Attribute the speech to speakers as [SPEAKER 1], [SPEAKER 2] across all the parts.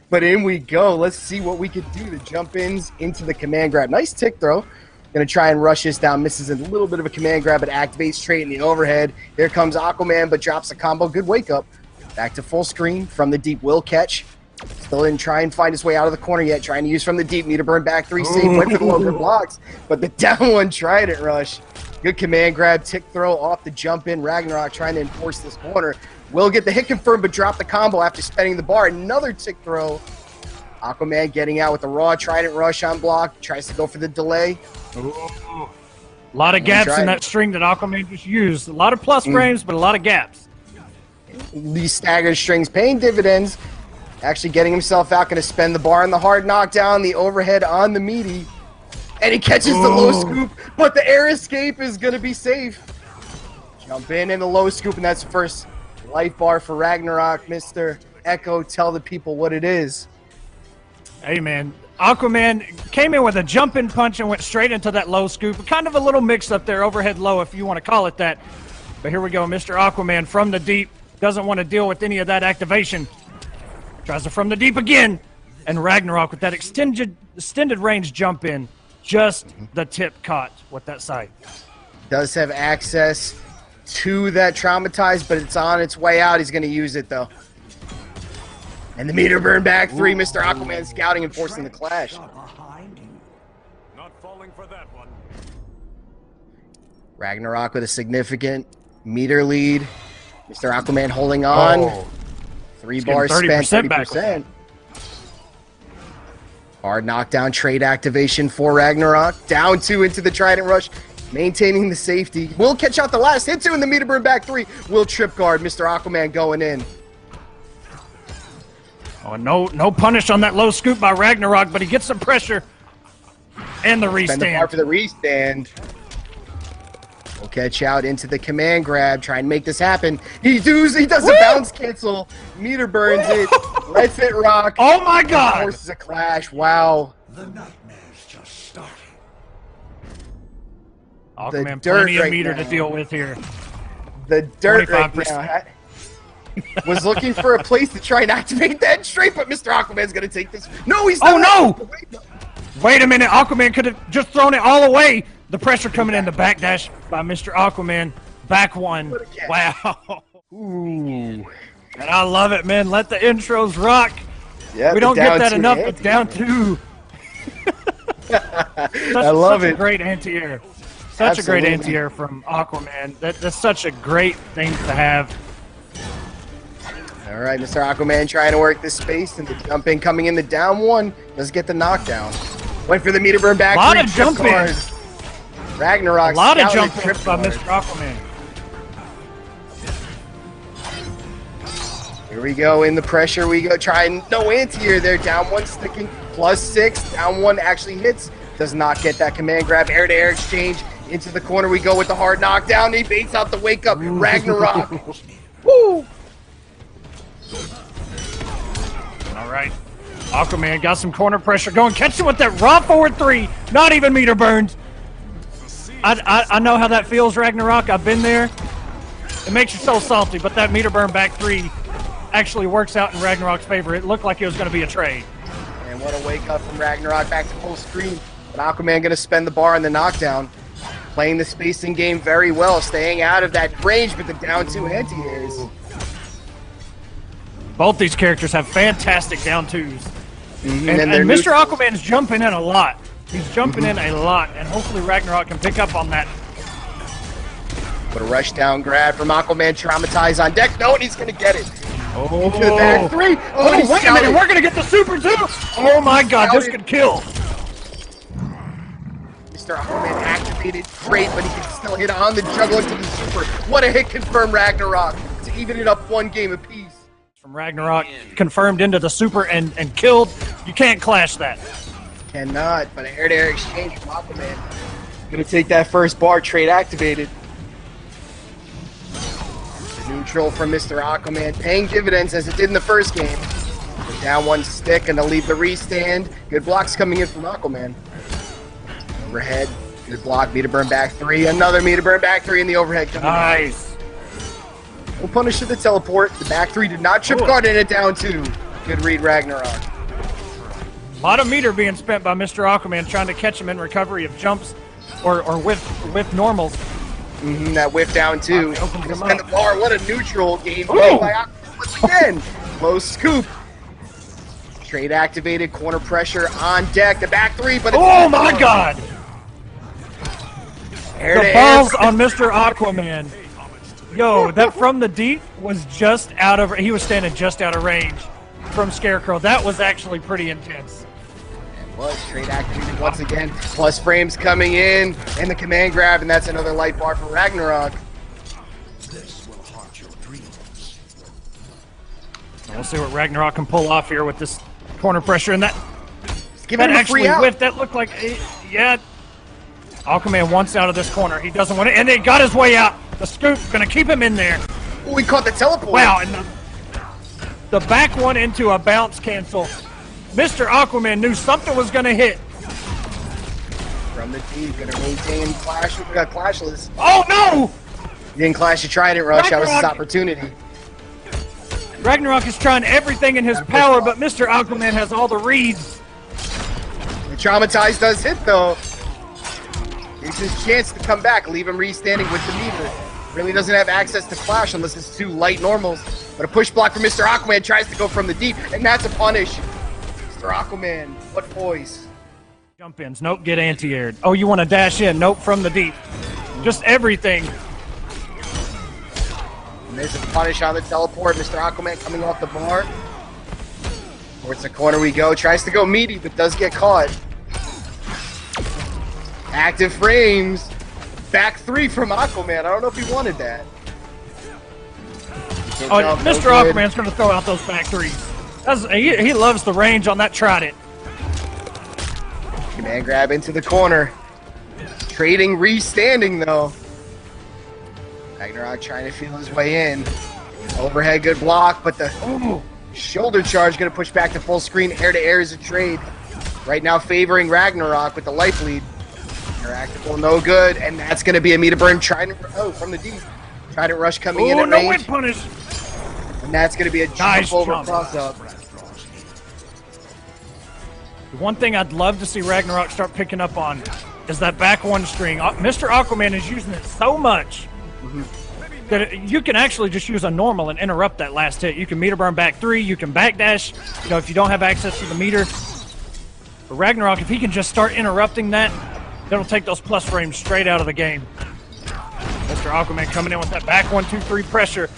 [SPEAKER 1] But in we go. Let's see what we could do. The jump ins into the command grab. Nice tick throw. Going to try and rush this down. Misses a little bit of a command grab, but activates straight in the overhead. Here comes Aquaman, but drops a combo. Good wake up. Back to full screen from the deep. Will catch. Still didn't try and find his way out of the corner yet. Trying to use from the deep. Meter burn back 3 save. Went for the low, good blocks. But the down one Trident rush. Good command grab. Tick throw off the jump in. Ragnarok trying to enforce this corner. Will get the hit confirmed, but drop the combo after spending the bar. Another tick throw. Aquaman getting out with the raw Trident rush on block. Tries to go for the delay.
[SPEAKER 2] Ooh. A lot of gaps in that string that Aquaman just used. A lot of plus frames, but a lot of gaps.
[SPEAKER 1] These staggered strings paying dividends. Actually getting himself out. Going to spend the bar on the hard knockdown. The overhead on the meaty. And he catches the low scoop, but the air escape is going to be safe. Jump in the low scoop, and that's the first life bar for Ragnarok. Mr. Echo, tell the people what it is.
[SPEAKER 2] Hey, man. Aquaman came in with a jump-in punch and went straight into that low scoop. Kind of a little mix-up there, overhead low, if you want to call it that. But here we go. Mr. Aquaman from the deep. Doesn't want to deal with any of that activation. Tries to from the deep again. And Ragnarok with that extended range jump-in. Just the tip caught with that side.
[SPEAKER 1] Does have access to that traumatized, but it's on its way out. He's going to use it, though. And the meter burn back 3. Mr. Aquaman scouting and forcing the clash.
[SPEAKER 3] Not falling for that one.
[SPEAKER 1] Ragnarok with a significant meter lead. Mr. Aquaman holding on. 3 bars spent, 30%. Hard knockdown trade activation for Ragnarok. Down 2 into the Trident rush. Maintaining the safety. Will catch out the last hit 2 in the meter burn back 3. Will trip guard. Mr. Aquaman going in.
[SPEAKER 2] Oh, no punish on that low scoop by Ragnarok, but he gets some pressure. And the restand.
[SPEAKER 1] Spend the bar for the restand. Will catch out into the command grab. Try and make this happen. He does a bounce cancel. Meter burns it. Lets it rock.
[SPEAKER 2] Oh my God!
[SPEAKER 1] Forces a clash. Wow.
[SPEAKER 3] The nightmare's just starting.
[SPEAKER 2] Aquaman, plenty of meter to deal with here.
[SPEAKER 1] The dirt right now was looking for a place to try and activate that straight, but Mr. Aquaman's going to take this. No, he's not.
[SPEAKER 2] Oh, no! Wait a minute. Aquaman could have just thrown it all away. The pressure coming in, the backdash by Mr. Aquaman. Back 1. Wow.
[SPEAKER 1] Ooh.
[SPEAKER 2] And I love it, man. Let the intros rock.
[SPEAKER 1] Yeah,
[SPEAKER 2] we don't get that enough, but down 2.
[SPEAKER 1] I love it.
[SPEAKER 2] Great anti-air. Such a great anti-air from Aquaman. That's such a great thing to have.
[SPEAKER 1] All right, Mr. Aquaman trying to work this space, and the jump in coming in the down 1. Does get the knockdown. Went for the meter burn back.
[SPEAKER 2] A lot of jump ins.
[SPEAKER 1] Ragnarok.
[SPEAKER 2] A lot of jump ins by Mr. Aquaman.
[SPEAKER 1] Here we go in the pressure. We go trying no anti-air there. Down 1 sticking. +6. Down 1 actually hits. Does not get that command grab. Air-to-air exchange. Into the corner we go with the hard knockdown. He baits out the wake up. Ragnarok. Woo!
[SPEAKER 2] All right. Aquaman got some corner pressure going. Catch him with that raw forward 3. Not even meter burned. I know how that feels, Ragnarok. I've been there. It makes you so salty, but that meter burn back 3 actually works out in Ragnarok's favor. It looked like it was going to be a trade.
[SPEAKER 1] And what a wake up from Ragnarok back to full screen. But Aquaman going to spend the bar on the knockdown. Playing the spacing game very well, staying out of that range with the down 2 anti-airs.
[SPEAKER 2] Both these characters have fantastic down 2s.
[SPEAKER 1] And
[SPEAKER 2] Mr. Aquaman's jumping in a lot. He's jumping in a lot, and hopefully Ragnarok can pick up on that.
[SPEAKER 1] But a rush down grab from Aquaman, traumatized on deck. No, and he's going to get it.
[SPEAKER 2] Oh,
[SPEAKER 1] into the back 3.
[SPEAKER 2] Oh, wait a minute, we're going to get the super too. Oh my God, this could kill.
[SPEAKER 1] Mr. Aquaman activated great, but he can still hit on the juggle into the super. What a hit confirmed Ragnarok to even it up 1 game apiece.
[SPEAKER 2] From Ragnarok, confirmed into the super and killed. You can't clash that.
[SPEAKER 1] Cannot, but an air-to-air exchange from Aquaman. Gonna take that first bar, trade activated. The neutral from Mr. Aquaman, paying dividends as it did in the first game. The down 1 stick, and to leave the restand. Good blocks coming in from Aquaman. Overhead, good block, meter burn back 3. Another meter burn back 3 in the overhead.
[SPEAKER 2] Nice.
[SPEAKER 1] No punish to the teleport. The back 3 did not trip guard in it down 2. Good read, Ragnarok.
[SPEAKER 2] A lot of meter being spent by Mr. Aquaman trying to catch him in recovery of jumps or with normals.
[SPEAKER 1] That whip down too.
[SPEAKER 2] Opens him
[SPEAKER 1] And the
[SPEAKER 2] up.
[SPEAKER 1] bar, what a neutral game play by Aquaman once again. Low scoop. Trade activated, corner pressure on deck. The back three, but it's
[SPEAKER 2] Oh my God!
[SPEAKER 1] Air
[SPEAKER 2] The
[SPEAKER 1] to
[SPEAKER 2] balls
[SPEAKER 1] air.
[SPEAKER 2] on Mr. Aquaman. Yo, that from the deep was just out of. He was standing just out of range from Scarecrow. That was actually pretty intense.
[SPEAKER 1] Was trade activated once again. Plus frames coming in, and the command grab, and that's another light bar for Ragnarok.
[SPEAKER 2] We'll see what Ragnarok can pull off here with this corner pressure and that.
[SPEAKER 1] Give
[SPEAKER 2] That
[SPEAKER 1] him a
[SPEAKER 2] actually
[SPEAKER 1] free out.
[SPEAKER 2] whiffed. That looked like, yeah. Aquaman wants out of this corner. He doesn't want it, and it got his way out. The scoop gonna keep him in there.
[SPEAKER 1] Oh, we caught the teleport.
[SPEAKER 2] Wow, and the back one into a bounce cancel. Mr. Aquaman knew something was gonna hit.
[SPEAKER 1] From the deep, gonna maintain clashless.
[SPEAKER 2] Oh no!
[SPEAKER 1] He didn't clash, he tried it, Rush. That was his
[SPEAKER 2] Ragnarok.
[SPEAKER 1] opportunity.
[SPEAKER 2] Ragnarok is trying everything in his power, but Mr. Aquaman has all the reads.
[SPEAKER 1] The Traumatized does hit, though. Here's his chance to come back, leave him re-standing with the meter. Really doesn't have access to Flash unless it's two light normals. But a push block from Mr. Aquaman tries to go from the deep, and that's a punish. Mr. Aquaman, what poise.
[SPEAKER 2] Jump ins. Nope, get anti-aired. Oh, you want to dash in? Nope, from the deep. Just everything.
[SPEAKER 1] And there's a punish on the teleport. Mr. Aquaman coming off the bar. Towards the corner we go. Tries to go meaty, but does get caught. Active frames. Back three from Aquaman. I don't know if he wanted that.
[SPEAKER 2] Oh,
[SPEAKER 1] No
[SPEAKER 2] Mr.
[SPEAKER 1] good.
[SPEAKER 2] Aquaman's going to throw out those back threes. He loves the range on that Trident.
[SPEAKER 1] Command grab into the corner. Trading re-standing though. Ragnarok trying to feel his way in. Overhead good block, but the shoulder charge gonna push back to full screen. Air to air is a trade. Right now favoring Ragnarok with the life lead. Interactable, no good, and that's gonna be a meter burn trying from the deep. Trident rush coming in
[SPEAKER 2] Oh,
[SPEAKER 1] at
[SPEAKER 2] no
[SPEAKER 1] range.
[SPEAKER 2] whip punish.
[SPEAKER 1] And that's gonna be a
[SPEAKER 2] Nice
[SPEAKER 1] jump over
[SPEAKER 2] jump.
[SPEAKER 1] cross up.
[SPEAKER 2] The one thing I'd love to see Ragnarok start picking up on is that back one string. Mr. Aquaman is using it so much that you can actually just use a normal and interrupt that last hit. You can meter burn back three, you can backdash, if you don't have access to the meter. But Ragnarok, if he can just start interrupting that, it'll take those plus frames straight out of the game. Mr. Aquaman coming in with that back 1-2-3 pressure.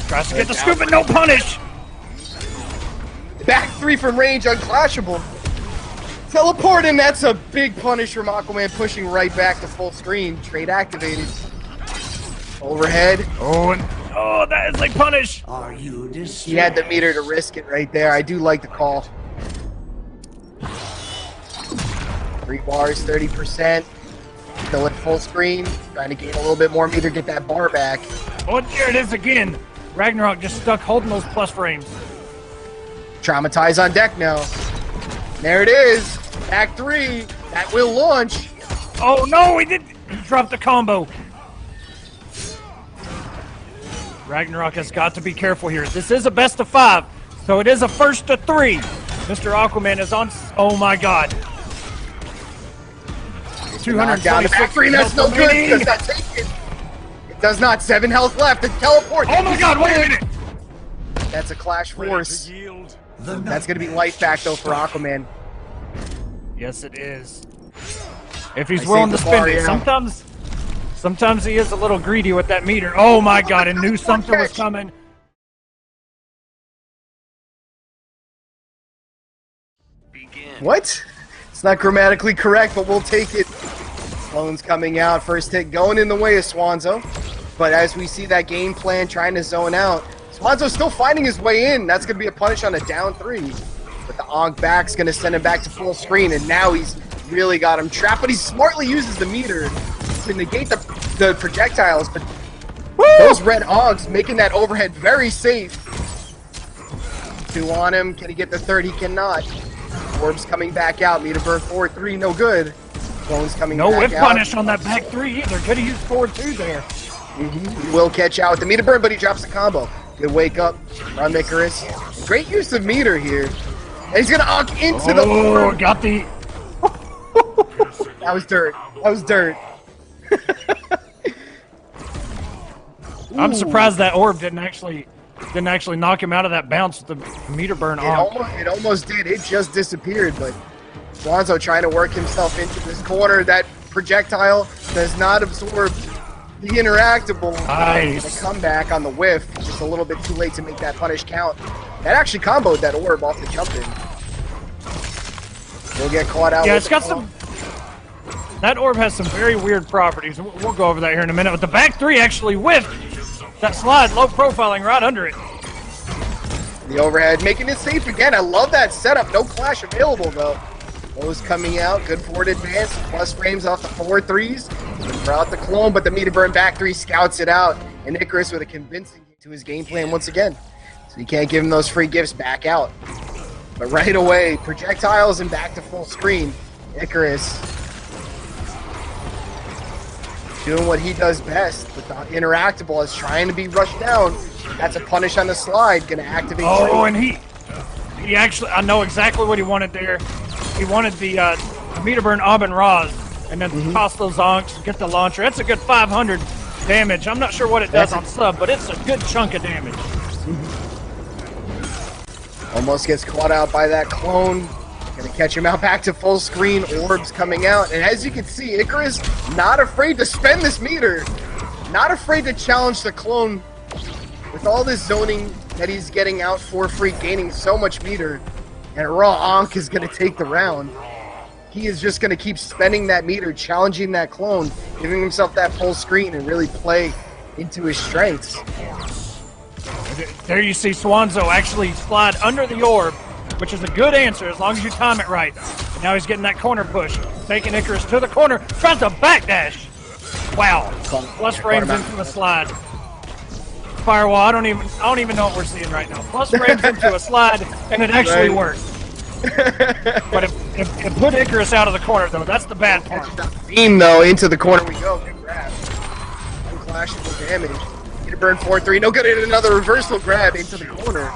[SPEAKER 2] Tries to get the scoop and no punish.
[SPEAKER 1] Back three from range, unclashable. Teleport, and that's a big punish from Aquaman, pushing right back to full screen. Trade activated. Overhead.
[SPEAKER 2] Oh, that is a punish.
[SPEAKER 1] He had the meter to risk it right there. I do like the call. 3 bars, 30%. Still at full screen. Trying to gain a little bit more meter, get that bar back.
[SPEAKER 2] Oh, there it is again. Ragnarok just stuck holding those plus frames.
[SPEAKER 1] Traumatize on deck now. There it is. Back three. That will launch.
[SPEAKER 2] Oh no, he dropped the combo. Ragnarok has got to be careful here. This is a best of 5, so it is a first to 3. Mr. Aquaman is on. Oh my God.
[SPEAKER 1] Knock down the back three. That's no good because that's taken. It does not. 7 health left. The teleport.
[SPEAKER 2] Oh my God, wait a minute.
[SPEAKER 1] That's a clash force.
[SPEAKER 3] Yield.
[SPEAKER 1] That's going to be life back, though, for Aquaman.
[SPEAKER 2] Yes, it is. If he's
[SPEAKER 1] I
[SPEAKER 2] willing to
[SPEAKER 1] saved the bar,
[SPEAKER 2] spend it.
[SPEAKER 1] yeah.
[SPEAKER 2] Sometimes he is a little greedy with that meter. Oh my God, and knew something was coming.
[SPEAKER 1] What? It's not grammatically correct, but we'll take it. Sloan's coming out. First hit going in the way of Swannzo. But as we see that game plan trying to zone out, Swannzo's still finding his way in. That's going to be a punish on a down 3. But the Onk back's going to send him back to full screen, and now he's really got him trapped. But he smartly uses the meter to negate the projectiles. But those red Onks making that overhead very safe. 2 on him. Can he get the third? He cannot. Orbs coming back out. Meter burn 4-3, no good. Bones coming
[SPEAKER 2] No
[SPEAKER 1] back
[SPEAKER 2] whip
[SPEAKER 1] out.
[SPEAKER 2] punish on that back 3 either. Could have used forward 2 there.
[SPEAKER 1] He will catch out with the meter burn, but he drops the combo. Good wake up from Icarus. Great use of meter here. And he's gonna unk into the orb.
[SPEAKER 2] Got the...
[SPEAKER 1] That was dirt. That was dirt.
[SPEAKER 2] I'm surprised that orb didn't actually knock him out of that bounce with the meter burn off.
[SPEAKER 1] It almost did. It just disappeared, but Swannzo trying to work himself into this corner. That projectile does not absorb the interactable.
[SPEAKER 2] Nice.
[SPEAKER 1] The comeback on the whiff. Just a little bit too late to make that punish count. That actually comboed that orb off the jump in. We'll get caught out.
[SPEAKER 2] Yeah, it's got some... That orb has some very weird properties. We'll go over that here in a minute. But the back three actually whiffed that slide, low profiling right under it.
[SPEAKER 1] The overhead, making it safe again. I love that setup. No clash available, though. Those coming out. Good forward advance. Plus frames off the 4-3s. Throughout the clone, but the meter burn back three scouts it out. And Icarus with a convincing to his game plan once again. So you can't give him those free gifts back out. But right away, projectiles and back to full screen. Icarus doing what he does best with the interactable is trying to be rushed down. That's a punish on the slide, gonna activate.
[SPEAKER 2] Oh, and he actually, I know exactly what he wanted there. He wanted the meter burn Aben Raz, and then toss those onks, get the launcher. That's a good 500 damage. I'm not sure what it does on sub, but it's a good chunk of damage.
[SPEAKER 1] Almost gets caught out by that clone. Gonna catch him out back to full screen. Orbs coming out. And as you can see, Icarus not afraid to spend this meter. Not afraid to challenge the clone. With all this zoning that he's getting out for free, gaining so much meter. And a raw Ankh is gonna take the round. He is just gonna keep spending that meter, challenging that clone, giving himself that full screen and really play into his strengths.
[SPEAKER 2] There you see Swannzo actually slide under the orb, which is a good answer as long as you time it right. And now he's getting that corner push, taking Icarus to the corner, tries to backdash. Wow, plus frames into a slide. Firewall, I don't even know what we're seeing right now. Plus frames into a slide, and it actually worked. But it put Icarus out of the corner, though. That's the bad part.
[SPEAKER 1] Beam, though, into the corner we go. Good grab. Unclashable damage. Meter burn 4-3. No good at another reversal grab into the corner.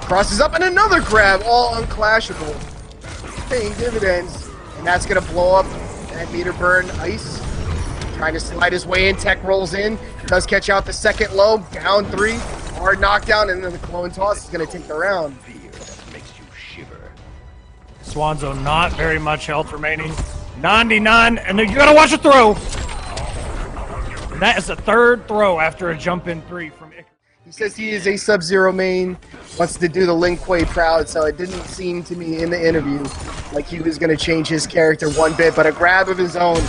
[SPEAKER 1] Crosses up and another grab, all unclashable. Paying dividends. And that's going to blow up that meter burn ice. Trying to slide his way in. Tech rolls in. Does catch out the second low. Down 3. Hard knockdown. And then the clone toss is going to take the round.
[SPEAKER 2] Swannzo not very much health remaining. 99. And then you got to watch the throw. And that is the third throw after a jump in 3 from Icarus.
[SPEAKER 1] He says he is a Sub-Zero main, wants to do the Lin Kuei proud, so it didn't seem to me in the interview like he was going to change his character one bit, but a grab of his own.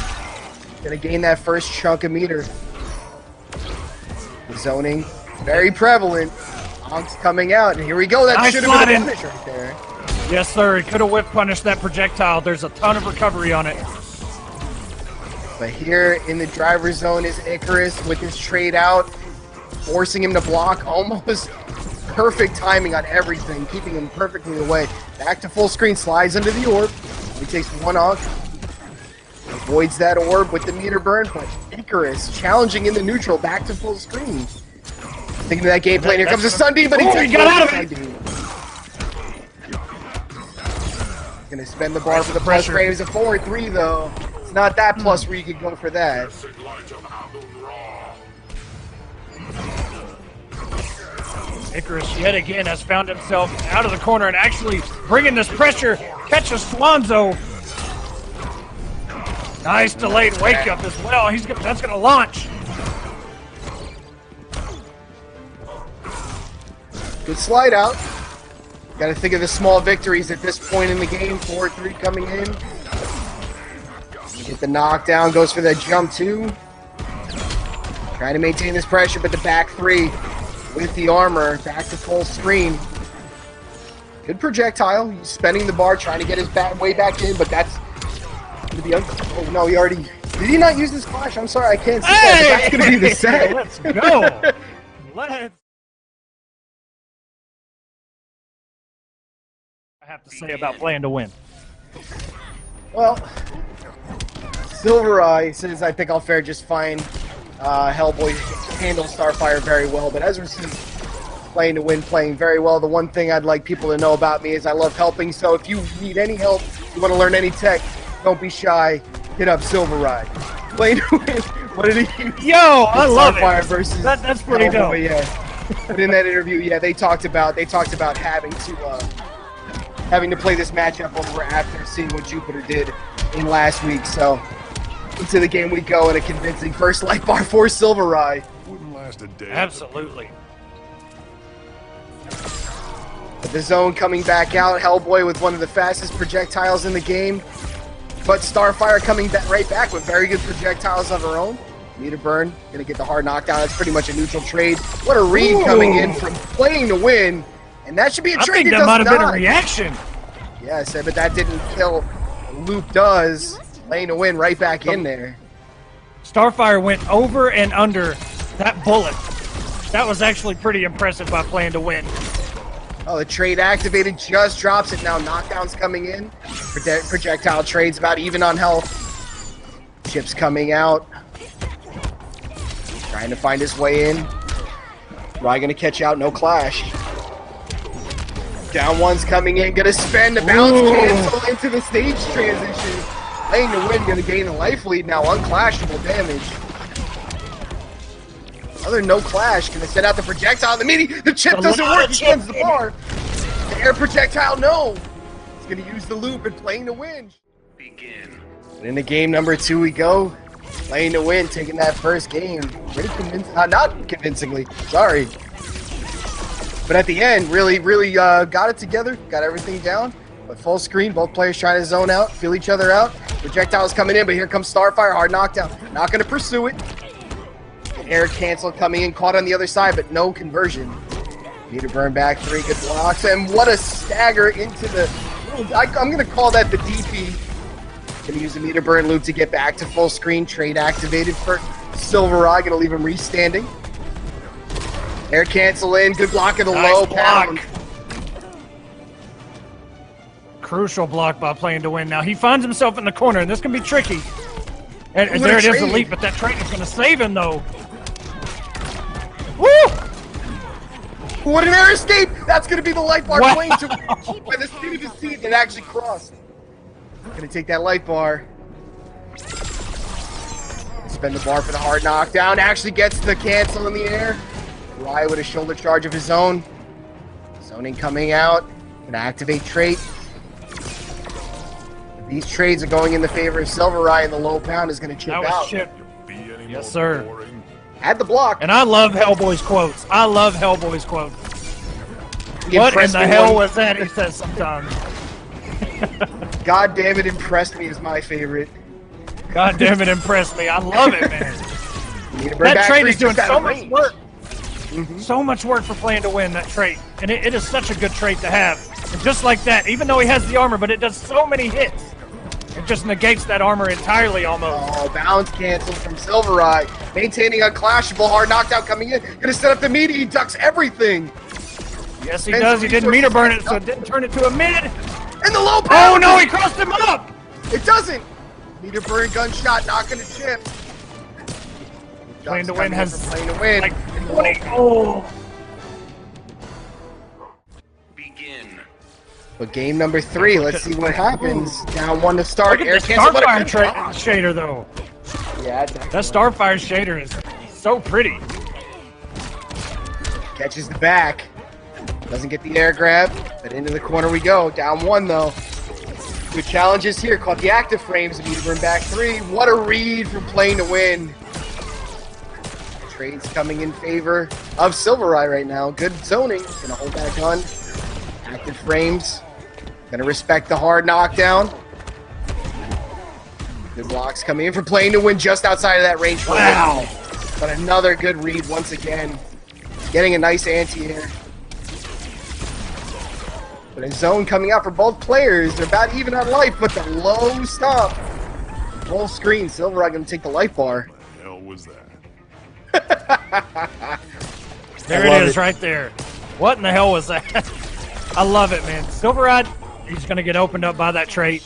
[SPEAKER 1] Going to gain that first chunk of meter. The zoning, very prevalent. Ank's coming out, and here we go. That
[SPEAKER 2] nice
[SPEAKER 1] should have been a punish right there.
[SPEAKER 2] Yes, sir. He could have whip punished that projectile. There's a ton of recovery on it.
[SPEAKER 1] But here in the driver's zone is Icarus with his trade out, forcing him to block. Almost perfect timing on everything, keeping him perfectly away. Back to full screen, slides under the orb. He takes one Ankh, avoids that orb with the meter burn, but Icarus challenging in the neutral, back to full screen. Thinking of that game plan, here comes the Sunbeam, but he
[SPEAKER 2] got out of it!
[SPEAKER 1] Gonna spend the bar for the plus frames. A 4-3 though. It's not that plus where you could go for that.
[SPEAKER 2] Icarus yet again has found himself out of the corner and actually bringing this pressure. Catches Swannzo. Nice delayed wake up as well. That's gonna launch.
[SPEAKER 1] Good slide out. Got to think of the small victories at this point in the game. 4-3 coming in. Get the knockdown, goes for that jump 2. Trying to maintain this pressure, but the back 3 with the armor back to full screen. Good projectile. He's spending the bar, trying to get his way back in, but that's going to be oh no, he already. Did he not use this clash? I'm sorry, I can't see that, but that's going to be the set.
[SPEAKER 2] Let's go. Let's. I have to say about playing to win.
[SPEAKER 1] Well, SylverRye says I think I'll fare just fine Hellboy handles Starfire very well, but as we're seeing, playing to win, playing very well. The one thing I'd like people to know about me is I love helping, so if you need any help, you want to learn any tech, don't be shy, hit up SylverRye. Playing to win, what did he use?
[SPEAKER 2] Yo, I love
[SPEAKER 1] Starfire
[SPEAKER 2] it.
[SPEAKER 1] versus
[SPEAKER 2] That's pretty dope.
[SPEAKER 1] Hellboy, yeah. But in that interview, yeah, they talked about having to play this matchup over after seeing what Jupiter did in last week. So into the game we go, and a convincing first light bar for SylverRye.
[SPEAKER 3] Wouldn't last a day.
[SPEAKER 2] Absolutely.
[SPEAKER 1] But the zone coming back out, Hellboy with one of the fastest projectiles in the game. But Starfire coming right back with very good projectiles of her own. Meter burn, gonna get the hard knockdown. That's pretty much a neutral trade. What a read coming in from playing to win. And that should be a trade.
[SPEAKER 2] I think that might have been a reaction.
[SPEAKER 1] Yes, but that didn't kill. Loop does. Playing to win right back in there.
[SPEAKER 2] Starfire went over and under that bullet. That was actually pretty impressive by playing to win.
[SPEAKER 1] Oh, the trade activated, just drops it now. Knockdown's coming in. Projectile trades about even on health. Chips coming out. Trying to find his way in. Rye gonna catch out, no clash. Down one's coming in, gonna spend the bounce cancel into the stage transition. Playing to win, gonna gain a life lead now, unclashable damage. Other no clash, gonna send out the projectile. The chip doesn't work, he ends the bar. The air projectile, no. He's gonna use the loop and playing to win.
[SPEAKER 3] Begin.
[SPEAKER 1] And into game number 2 we go. Playing to win, taking that first game. Pretty convincing, not convincingly, sorry. But at the end, really got it together, got everything down. But full screen, both players trying to zone out, feel each other out. Projectiles coming in, but here comes Starfire, hard knockdown. Not going to pursue it. Air cancel coming in, caught on the other side, but no conversion. Meter burn back, 3 good blocks, and what a stagger into the... I'm going to call that the DP. Going to use the meter burn loop to get back to full screen. Trade activated for SylverRye, going to leave him restanding. Air cancel in, good block in the
[SPEAKER 2] Nice
[SPEAKER 1] low
[SPEAKER 2] block.
[SPEAKER 1] pound.
[SPEAKER 2] Crucial block by playing to win. Now he finds himself in the corner, and this can be tricky. And
[SPEAKER 1] What
[SPEAKER 2] there
[SPEAKER 1] a
[SPEAKER 2] it is, the
[SPEAKER 1] trade.
[SPEAKER 2] leap, but that trade is going to save him, though. Woo!
[SPEAKER 1] What an air escape! That's going to be the light bar
[SPEAKER 2] Wow.
[SPEAKER 1] playing to by the speed of his teeth that actually crossed. Going to take that light bar. Spend the bar for the hard knockdown. Actually gets the cancel in the air. Rye with a shoulder charge of his own. Zoning coming out. Going to activate trait. These trades are going in the favor of SylverRye, and the low pound is going to chip
[SPEAKER 2] That was
[SPEAKER 1] out.
[SPEAKER 2] chip.
[SPEAKER 3] Be any more
[SPEAKER 2] Yes, sir.
[SPEAKER 3] boring.
[SPEAKER 1] Had the block.
[SPEAKER 2] And I love Hellboy's quotes. I love Hellboy's quotes.
[SPEAKER 1] He
[SPEAKER 2] What in
[SPEAKER 1] impressed
[SPEAKER 2] the
[SPEAKER 1] me
[SPEAKER 2] hell
[SPEAKER 1] one-
[SPEAKER 2] was that, he says sometimes.
[SPEAKER 1] God damn it, impressed me is my favorite.
[SPEAKER 2] God damn it, impressed me. I love it, man.
[SPEAKER 1] Need to bring
[SPEAKER 2] That
[SPEAKER 1] back
[SPEAKER 2] trade
[SPEAKER 1] three
[SPEAKER 2] is doing
[SPEAKER 1] just out
[SPEAKER 2] so
[SPEAKER 1] of
[SPEAKER 2] much
[SPEAKER 1] range.
[SPEAKER 2] work. So much work for playing to win, that trait. And it is such a good trait to have. And just like that, even though he has the armor, but it does so many hits. It just negates that armor entirely almost.
[SPEAKER 1] Oh, bounce cancel from SylverRye. Maintaining unclashable, hard knockdown coming in. Gonna set up the meat, he ducks everything.
[SPEAKER 2] Yes, he
[SPEAKER 1] Spends
[SPEAKER 2] does. He didn't meter burn it, so it
[SPEAKER 1] resources.
[SPEAKER 2] didn't turn it to a mid.
[SPEAKER 1] And the low pound!
[SPEAKER 2] Oh no, he crossed him up!
[SPEAKER 1] It doesn't! Meter burn gunshot, not gonna chip.
[SPEAKER 2] Playing to
[SPEAKER 1] Ducks
[SPEAKER 2] win
[SPEAKER 1] coming in
[SPEAKER 2] has
[SPEAKER 1] from playing to win.
[SPEAKER 2] like
[SPEAKER 1] And the
[SPEAKER 2] 20.
[SPEAKER 1] low-
[SPEAKER 2] Oh,
[SPEAKER 3] Begin.
[SPEAKER 1] But game number 3, let's see what happens. Down 1 to start.
[SPEAKER 2] look
[SPEAKER 1] Air
[SPEAKER 2] at the
[SPEAKER 1] cancel. What a
[SPEAKER 2] Starfire
[SPEAKER 1] good block.
[SPEAKER 2] shader, though.
[SPEAKER 1] Yeah, that's excellent.
[SPEAKER 2] That Starfire shader is so pretty.
[SPEAKER 1] Catches the back. Doesn't get the air grab, but into the corner we go. Down 1 though. Good challenges here. Caught the active frames. Meter burn back 3. What a read from playing to win. Trades coming in favor of SylverRye right now. Good zoning. Gonna hold that gun. Active frames. Gonna respect the hard knockdown. Good blocks coming in for playing to win just outside of that range.
[SPEAKER 2] Wow.
[SPEAKER 1] But another good read once again. Getting a nice anti-air. But a zone coming out for both players. They're about even on life, but the low stop. Full screen. SylverRye gonna take the life bar.
[SPEAKER 3] What the hell was that?
[SPEAKER 2] There
[SPEAKER 1] I love
[SPEAKER 2] it is
[SPEAKER 1] it.
[SPEAKER 2] right there. What in the hell was that? I love it, man. SylverRye, he's going to get opened up by that trait.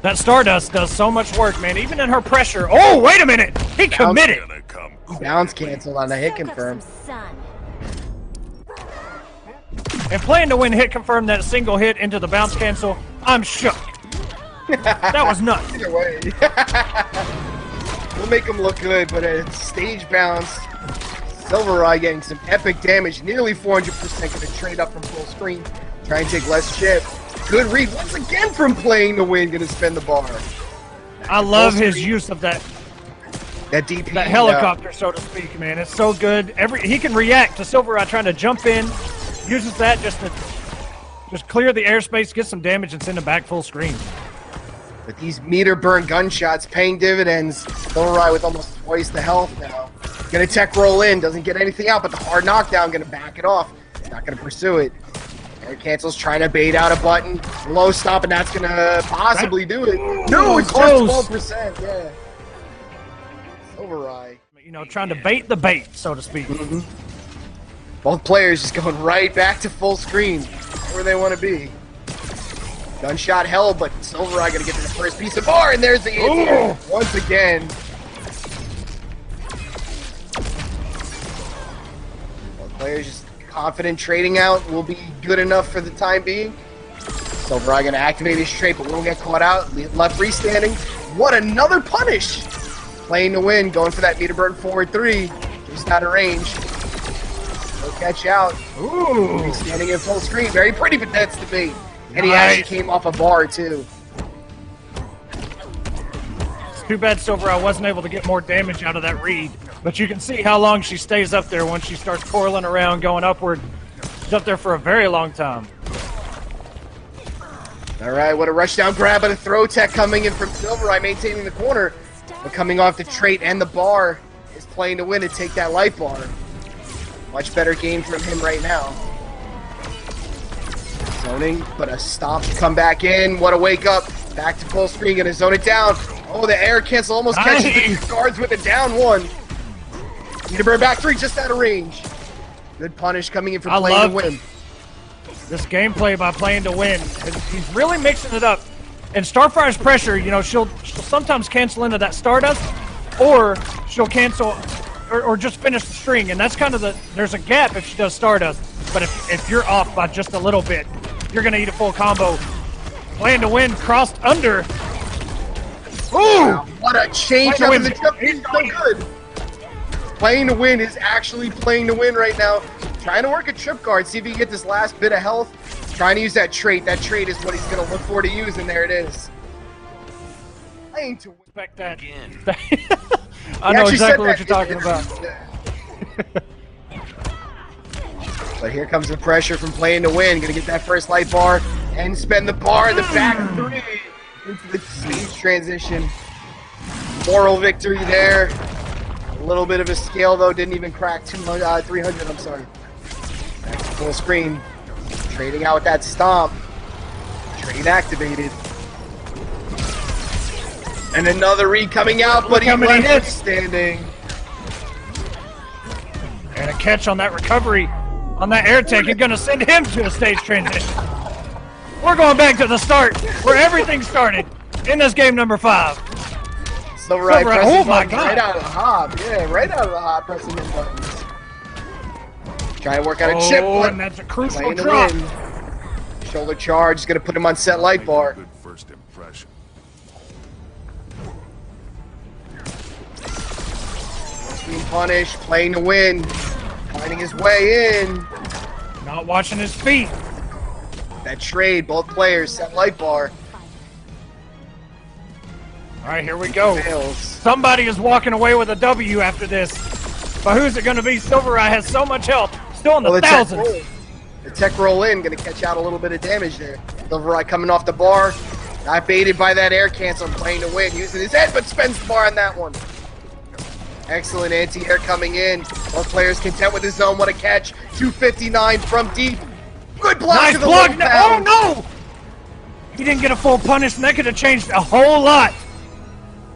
[SPEAKER 2] That Stardust does so much work, man. Even in her pressure. Oh, wait a minute. He committed.
[SPEAKER 1] Bounce canceled on the hit confirm.
[SPEAKER 2] And playing to win hit confirm that single hit into the bounce cancel, I'm shook. That was nuts.
[SPEAKER 1] Either way. We'll make him look good, but a stage bounce. SylverRye getting some epic damage, nearly 400%. Gonna trade up from full screen. Try and take less chip. Good read once again from playing to win. Gonna spin the bar.
[SPEAKER 2] I love his use of that
[SPEAKER 1] DP.
[SPEAKER 2] That helicopter, so to speak, man. It's so good. He can react to SylverRye trying to jump in. Uses that just to clear the airspace, get some damage, and send him back full screen.
[SPEAKER 1] But these meter burn gunshots paying dividends. SylverRye with almost twice the health now. Gonna tech roll in, doesn't get anything out, but the hard knockdown gonna back it off. Not gonna pursue it. Air cancels, trying to bait out a button. Low stop, and that's gonna possibly do it. No, it's
[SPEAKER 2] close.
[SPEAKER 1] just 12%. Yeah. SylverRye.
[SPEAKER 2] You know, trying to bait the bait, so to speak.
[SPEAKER 1] Mm-hmm. Both players just going right back to full screen, where they want to be. Gunshot hell, but SylverRye gonna get to the first piece of bar, and there's the anti-air once again. Both players just confident trading out will be good enough for the time being. SylverRye gonna activate his trait, but won't get caught out. Left freestanding. What another punish! Playing to win, going for that meter burn forward 3. Just out of range. No catch out.
[SPEAKER 2] Ooh.
[SPEAKER 1] He's standing in full screen. Very pretty, but that's the bait. And he actually came off a bar, too.
[SPEAKER 2] It's too bad SylverRye wasn't able to get more damage out of that read. But you can see how long she stays up there once she starts coiling around, going upward. She's up there for a very long time.
[SPEAKER 1] All right, what a rushdown grab, but a throw tech coming in from SylverRye, maintaining the corner. But coming off the trait and the bar is playing to win to take that light bar. Much better game from him right now. Zoning, but a stomp to come back in. What a wake up. Back to full screen, gonna zone it down. Oh, the air cancel almost catches the guards with a down 1. Need to burn back 3, just out of range. Good punish coming in from playing to win.
[SPEAKER 2] This gameplay by playing to win. He's really mixing it up. And Starfire's pressure, you know, she'll sometimes cancel into that Stardust, or she'll cancel or just finish the string. And that's kind of there's a gap if she does Stardust. But if you're off by just a little bit, you're going to eat a full combo. Playing to win, crossed under. Ooh!
[SPEAKER 1] Wow, what a change up in the jump. He's so good. Playing to win is actually playing to win right now. Trying to work a trip guard, see if he can get this last bit of health. Trying to use that trait. That trait is what he's going to look for to use, and there it is. Playing to win.
[SPEAKER 2] Expect that. I know exactly what you're talking about.
[SPEAKER 1] But here comes the pressure from playing to win. Going to get that first light bar and spend the bar in the back 3 into the stage transition. Moral victory there. A little bit of a scale, though. Didn't even crack 300, I'm sorry. Back to full screen. Trading out with that stomp. Trade activated. And another read coming out, but he left standing.
[SPEAKER 2] And a catch on that recovery on that air tech. You're going to send him to a stage transition. We're going back to the start where everything started in this game number 5.
[SPEAKER 1] SylverRye pressing
[SPEAKER 2] oh my God.
[SPEAKER 1] right out of the hop. Yeah, right out of the hop, pressing the buttons. Trying to work out a chip.
[SPEAKER 2] And that's a crucial drop.
[SPEAKER 1] Shoulder charge is going to put him on set light bar.
[SPEAKER 3] Good first impression.
[SPEAKER 1] Being punished, playing to win, finding his way in.
[SPEAKER 2] Not watching his feet.
[SPEAKER 1] That trade, both players, set light bar.
[SPEAKER 2] All right, here we go.
[SPEAKER 1] Fails.
[SPEAKER 2] Somebody is walking away with a W after this. But who's it going to be? SylverRye has so much health. Still in the thousands.
[SPEAKER 1] The tech roll in, going to catch out a little bit of damage there. SylverRye coming off the bar. Not baited by that air cancel, playing to win. Using his head, but spends the bar on that one. Excellent anti-air coming in. Both players content with his zone. What a catch. 259 from deep. Good block
[SPEAKER 2] nice
[SPEAKER 1] to the
[SPEAKER 2] block.
[SPEAKER 1] Oh,
[SPEAKER 2] no! He didn't get a full punish, and that could have changed a whole lot.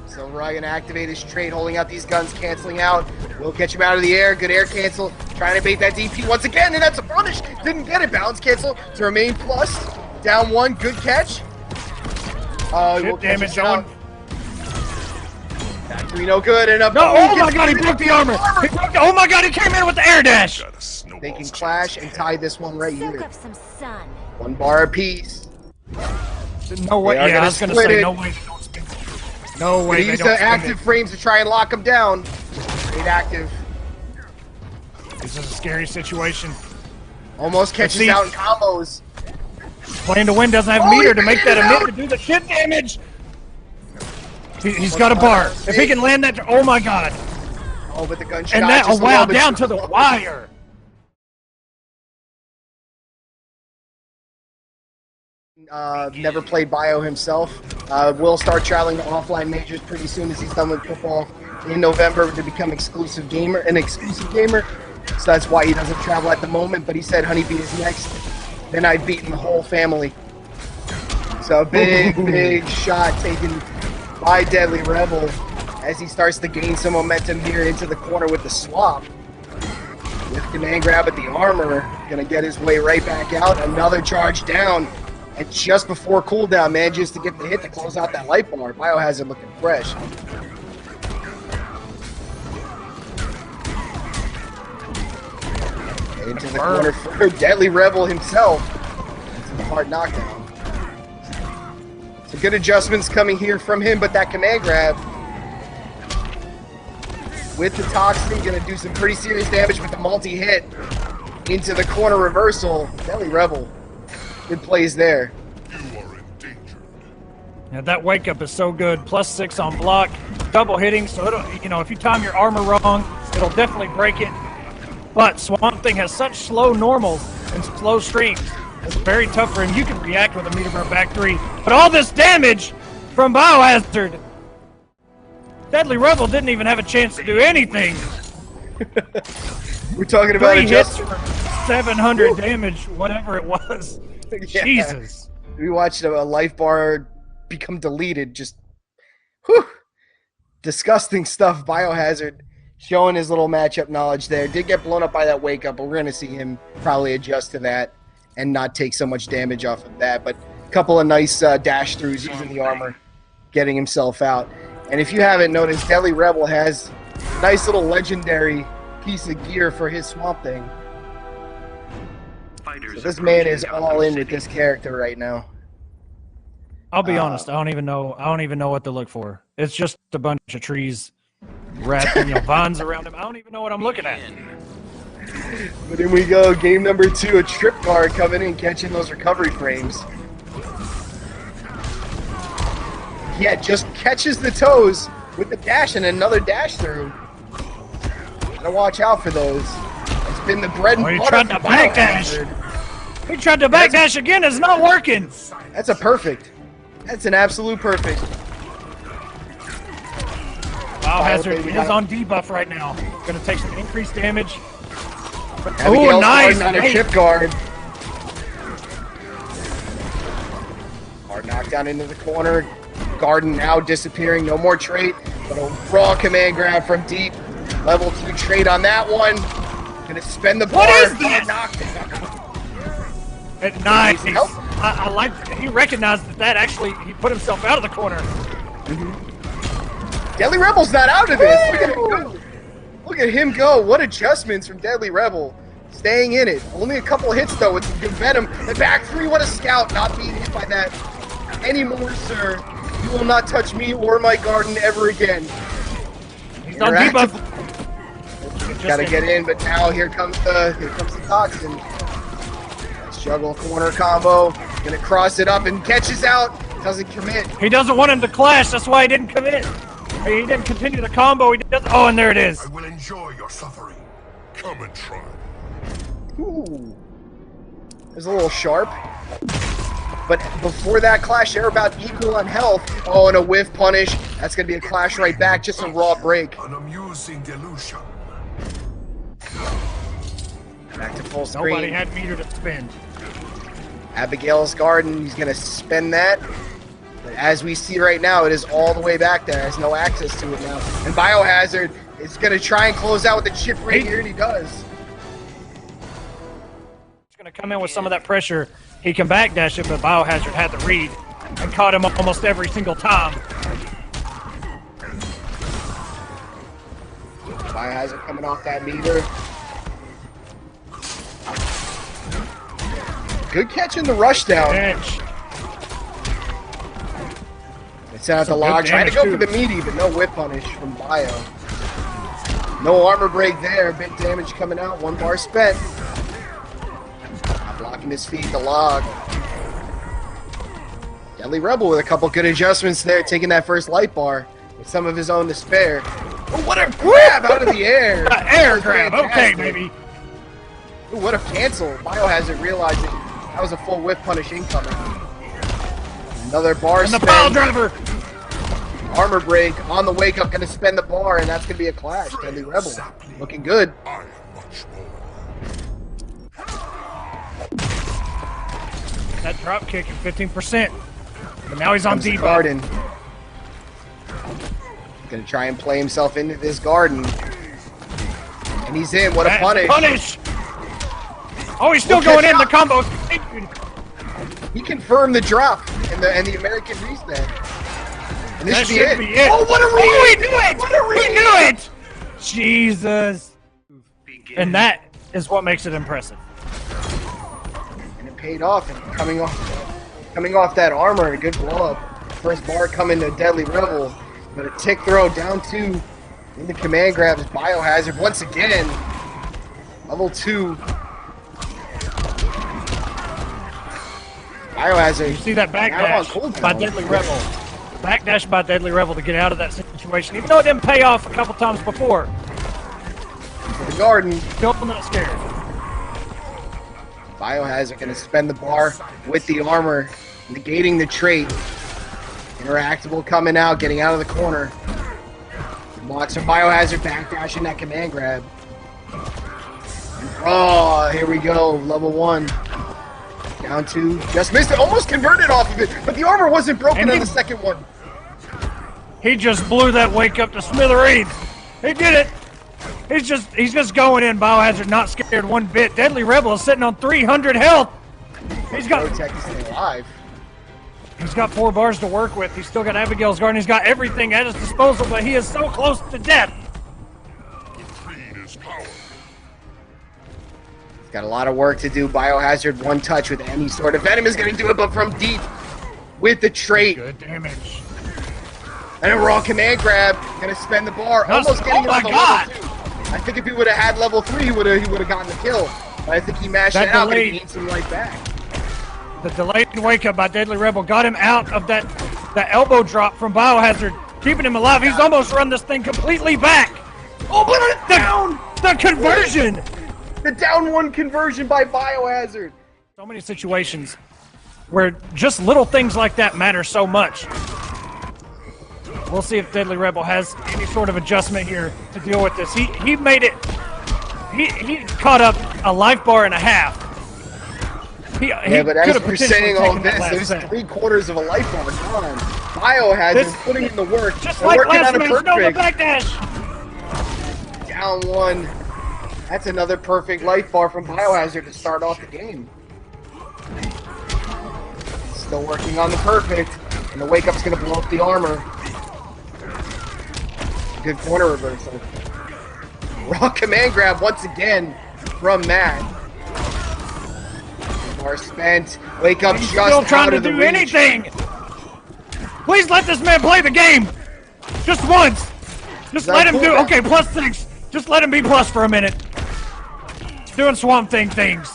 [SPEAKER 1] SylverRye gonna activate his trade, holding out these guns, canceling out. Will catch him out of the air. Good air cancel. Trying to bait that DP once again, and that's a punish. Didn't get it. Balance cancel to remain plus. Down 1. Good catch.
[SPEAKER 2] Chip damage on.
[SPEAKER 1] Factory no good. And up.
[SPEAKER 2] No, oh my god, he broke the armor. Oh my god, he came in with the air dash.
[SPEAKER 1] They can clash and tie this one right
[SPEAKER 4] Soak
[SPEAKER 1] here.
[SPEAKER 4] up some sun.
[SPEAKER 1] 1 bar apiece.
[SPEAKER 2] No way.
[SPEAKER 1] They are
[SPEAKER 2] Yeah, I was
[SPEAKER 1] gonna
[SPEAKER 2] gonna
[SPEAKER 1] split
[SPEAKER 2] say
[SPEAKER 1] it.
[SPEAKER 2] no way. They don't spin it. No way.
[SPEAKER 1] They
[SPEAKER 2] They
[SPEAKER 1] use
[SPEAKER 2] don't
[SPEAKER 1] the
[SPEAKER 2] spin
[SPEAKER 1] active
[SPEAKER 2] it.
[SPEAKER 1] frames to try and lock him down. Great active.
[SPEAKER 2] This is a scary situation.
[SPEAKER 1] Almost catches
[SPEAKER 2] see-
[SPEAKER 1] out in combos.
[SPEAKER 2] Playing to win doesn't have meter to make that a meter to do the shit damage. He's got a bar. If he can land that, oh my god.
[SPEAKER 1] Oh, but the gunshot.
[SPEAKER 2] And that, oh
[SPEAKER 1] just a
[SPEAKER 2] wow,
[SPEAKER 1] little bit
[SPEAKER 2] down
[SPEAKER 1] too
[SPEAKER 2] to the
[SPEAKER 1] close.
[SPEAKER 2] wire.
[SPEAKER 1] Never played Bio himself. Will start traveling to offline majors pretty soon as he's done with football in November to become an exclusive gamer. So that's why he doesn't travel at the moment. But he said Honeybee is next. Then I've beaten the whole family. So big shot taken by DeadlyxRebel as he starts to gain some momentum here into the corner with the swap. With command grab at the armor, gonna get his way right back out. Another charge down. And just before cooldown, manages to get the hit to close out that light bar. Biohazard looking fresh. And into the corner for DeadlyxRebel himself. Into the hard knockdown. Some good adjustments coming here from him, but that command grab with the Toxin gonna do some pretty serious damage with the multi-hit into the corner reversal. DeadlyxRebel. Good plays there.
[SPEAKER 2] Yeah, that wake up is so good. +6 on block, double hitting. So it'll, you know, if you time your armor wrong, it'll definitely break it. But Swamp Thing has such slow normals and slow streams. It's very tough for him. You can react with a meter bar back 3, but all this damage from Biohazard. DeadlyxRebel didn't even have a chance to do anything.
[SPEAKER 1] We're talking about
[SPEAKER 2] 3 hits
[SPEAKER 1] adjustment.
[SPEAKER 2] for 700 damage, whatever it was.
[SPEAKER 1] Yeah.
[SPEAKER 2] Jesus.
[SPEAKER 1] We watched a life bar become deleted. Just, whew, disgusting stuff. Biohazard showing his little matchup knowledge there. Did get blown up by that wake up, but we're going to see him probably adjust to that and not take so much damage off of that. But a couple of nice dash throughs using the armor, getting himself out. And if you haven't noticed, DeadlyxRebel has a nice little legendary piece of gear for his Swamp Thing. So this man is all in with this character right now.
[SPEAKER 2] I'll be honest. I don't even know what to look for. It's just a bunch of trees, vines around him. I don't even know what I'm looking at.
[SPEAKER 1] But in we go, game number 2, a trip guard coming in, catching those recovery frames. Yeah, just catches the toes with the dash and another dash through. Gotta watch out for those. It's been the bread and
[SPEAKER 2] Oh, he
[SPEAKER 1] butter
[SPEAKER 2] tried
[SPEAKER 1] for
[SPEAKER 2] to backdash.
[SPEAKER 1] Biohazard.
[SPEAKER 2] He tried to backdash again. It's not working.
[SPEAKER 1] That's a perfect. That's an absolute perfect.
[SPEAKER 2] Biohazard is on debuff right now. Going to take some increased damage.
[SPEAKER 1] Abigail's
[SPEAKER 2] Oh, nice.
[SPEAKER 1] guarding on a chip guard. Hard knockdown into the corner. Garden now disappearing. No more trait, but a raw command grab from deep. Level 2 trait on that one. Gonna spend the bar.
[SPEAKER 2] What is this?
[SPEAKER 1] Knockdown.
[SPEAKER 2] Nice.
[SPEAKER 1] Help.
[SPEAKER 2] I like that he recognized that actually he put himself out of the corner.
[SPEAKER 1] DeadlyxRebel's not out of this. Look at him go. Look at him go. What adjustments from DeadlyxRebel. Staying in it. Only a couple hits though with some good venom. The back 3, what a scout. Not being hit by that anymore, sir. You will not touch me or my garden ever again.
[SPEAKER 2] He's on debuff.
[SPEAKER 1] Gotta get in, but now here comes the Toxin. Let's juggle corner combo. Gonna cross it up and catches out. Doesn't commit.
[SPEAKER 2] He doesn't want him to clash. That's why he didn't commit. He didn't continue the combo. He does. Oh, and there it is.
[SPEAKER 3] I will enjoy your suffering. Come and try.
[SPEAKER 1] Ooh. There's a little sharp. But before that clash, they're about equal on health. Oh, and a whiff punish. That's gonna be a clash right back. Just a raw break.
[SPEAKER 3] An amusing delusion.
[SPEAKER 1] Back to full screen.
[SPEAKER 2] Nobody had meter to spend.
[SPEAKER 1] Abigail's Garden, he's gonna spend that. But as we see right now, it is all the way back there. Has no access to it now. And Biohazard is gonna try and close out with the chip right here, and he does.
[SPEAKER 2] He's going to come in with some of that pressure. He can backdash it, but Biohazard had the read. and caught him almost every single time.
[SPEAKER 1] Biohazard coming off that meter. Good catch in the rush down.
[SPEAKER 2] Bench.
[SPEAKER 1] They sent out the
[SPEAKER 2] Some
[SPEAKER 1] log,
[SPEAKER 2] good
[SPEAKER 1] trying to go for
[SPEAKER 2] damage,
[SPEAKER 1] the meaty, but no whip punish from Bio. No armor break there. Big damage coming out. 1 bar spent. Blocking his feet, the log. DeadlyxRebel with a couple good adjustments there, taking that first light bar with some of his own to spare. Oh, what a grab out of the air!
[SPEAKER 2] Air grab, okay, baby.
[SPEAKER 1] Ooh, what a cancel. Biohazard realizing that was a full whip punish incoming. Another bar
[SPEAKER 2] And the
[SPEAKER 1] spend.
[SPEAKER 2] pile driver.
[SPEAKER 1] Armor break on the wake up, gonna spend the bar, and that's gonna be a clash. DeadlyxRebel looking good.
[SPEAKER 2] That drop kick at 15%. But now he's on
[SPEAKER 1] Comes the
[SPEAKER 2] debuff.
[SPEAKER 1] garden. Gonna try and play himself into this garden. And he's in. What a punish.
[SPEAKER 2] Punish! Oh, he's still
[SPEAKER 1] Look
[SPEAKER 2] going
[SPEAKER 1] at
[SPEAKER 2] in the
[SPEAKER 1] that.
[SPEAKER 2] combo.
[SPEAKER 1] He confirmed the drop and the American reset. And this
[SPEAKER 2] That
[SPEAKER 1] should be it. Oh, what a read!
[SPEAKER 2] Oh, he knew it!
[SPEAKER 1] What a read!
[SPEAKER 2] He knew it! Jesus. And that is what makes it impressive.
[SPEAKER 1] And it paid off. And coming off that armor, a good blow up. First bar coming to DeadlyxRebel, but a tick throw down 2 in the command grab is Biohazard once again. Level 2. Biohazard.
[SPEAKER 2] You see that
[SPEAKER 1] now on
[SPEAKER 2] backdash
[SPEAKER 1] cooldown.
[SPEAKER 2] by DeadlyxRebel. Backdash by DeadlyxRebel to get out of that situation, even though it didn't pay off a couple times before.
[SPEAKER 1] For the garden.
[SPEAKER 2] Still not scared.
[SPEAKER 1] Biohazard gonna spend the bar with the armor, negating the trait. Interactable coming out, getting out of the corner. Blocks from Biohazard, backdashing that command grab. Oh, here we go, level 1. Down 2, just missed it, almost converted off of it, but the armor wasn't broken on the second one.
[SPEAKER 2] He just blew that wake up to smithereens. He did it. He's just going in. Biohazard not scared one bit. DeadlyxRebel is sitting on 300 health. He's got
[SPEAKER 1] Protect is still alive.
[SPEAKER 2] He's got 4 bars to work with. He's still got Abigail's Garden. He's got everything at his disposal, but he is so close to death.
[SPEAKER 1] He's got a lot of work to do. Biohazard, 1 touch with any sort of venom is going to do it, but from deep with the trait.
[SPEAKER 2] Good damage.
[SPEAKER 1] And a raw command grab, gonna spend the bar, almost getting it on the level 2. I think if he would have had level 3, he would have gotten the kill. But I think he mashed it out, but he gained some life back.
[SPEAKER 2] The delayed wake up by DeadlyxRebel got him out of that elbow drop from Biohazard, keeping him alive. He's almost run this thing completely back.
[SPEAKER 1] Oh, but down!
[SPEAKER 2] The conversion!
[SPEAKER 1] The down 1 conversion by Biohazard.
[SPEAKER 2] So many situations where just little things like that matter so much. We'll see if DeadlyxRebel has any sort of adjustment here to deal with this. He made it. He caught up a life bar and a half.
[SPEAKER 1] Yeah, but as we're saying all this, there's 3/4 of a life bar gone. Biohazard putting in the work.
[SPEAKER 2] Just like
[SPEAKER 1] working
[SPEAKER 2] last
[SPEAKER 1] on a
[SPEAKER 2] match, no, the
[SPEAKER 1] perfect.
[SPEAKER 2] backdash.
[SPEAKER 1] Down 1. That's another perfect life bar from Biohazard to start off the game. Still working on the perfect. And the wake up's gonna blow up the armor. Good corner reversal. Raw command grab once again from Matt. Bar spent. Wake up
[SPEAKER 2] He's
[SPEAKER 1] just
[SPEAKER 2] still trying
[SPEAKER 1] out
[SPEAKER 2] to
[SPEAKER 1] of the
[SPEAKER 2] do
[SPEAKER 1] reach.
[SPEAKER 2] anything. Please let this man play the game. Just once. Just let him do. Okay, +6. Just let him be plus for a minute. He's doing Swamp Thing things.